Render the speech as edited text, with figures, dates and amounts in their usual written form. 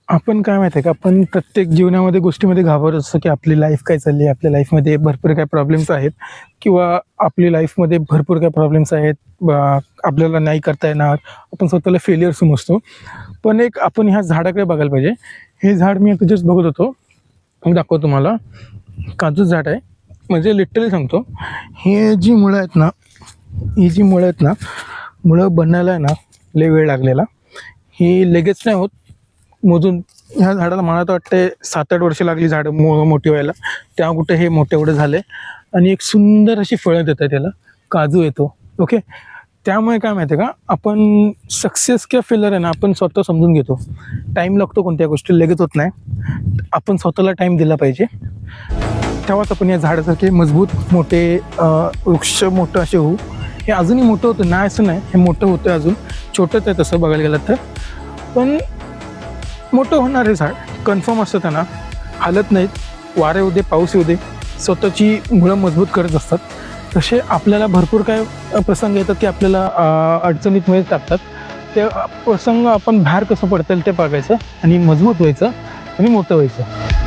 आपण काय माहिती आहे का, आपण प्रत्येक जीवनामध्ये गोष्टीमध्ये घाबरत असतो की आपली लाईफ काय चालली आहे, आपल्या लाईफमध्ये भरपूर काय प्रॉब्लेम्स आहेत किंवा आपली लाईफमध्ये भरपूर काय प्रॉब्लेम्स आहेत. आपल्याला नाही करता येणार, आपण स्वतःला फेलियर समजतो. पण एक आपण ह्या झाडाकडे बघायला पाहिजे. हे झाड मी आता जस्ट बघत होतो, मी दाखवतो तुम्हाला. काजू झाड आहे, म्हणजे लिटरली सांगतो, हे जी मुळं आहेत ना, ही जी मुळं आहेत ना, मुळं बनायला आहे ना लय वेळ लागलेला. ही लगेच नाही होत. मोजून ह्या झाडाला मला तर वाटते 7-8 वर्ष लागली झाडं मोठी व्हायला. तेव्हा कुठे हे मोठे एवढे झाले आणि एक सुंदर अशी फळं देतात, त्याला काजू येतो. ओके, त्यामुळे काय माहिती आहे का, आपण सक्सेस किंवा फेलर आहे ना, आपण स्वतः समजून घेतो. टाईम लागतो कोणत्या गोष्टी, लगेच होत नाही. आपण स्वतःला टाईम दिला पाहिजे, तेव्हाच आपण या झाडासारखे मजबूत मोठे वृक्ष मोठं असे होऊ. हे अजूनही मोठं होतं, नाही असं नाही, हे मोठं होतं, अजून छोटंच आहे तसं बघायला गेलं तर, पण मोठं होणार आहे झाड कन्फर्म असतं. त्यांना हालत नाहीत, वारे येऊ दे पाऊस येऊ दे, स्वतःची मुळं मजबूत करत असतात. तसे आपल्याला भरपूर काय प्रसंग येतात की आपल्याला अडचणीत मध्ये टाकतात. ते प्रसंग आपण बाहेर कसं पडता येईल ते बघायचं आणि मजबूत व्हायचं आणि मोठं व्हायचं.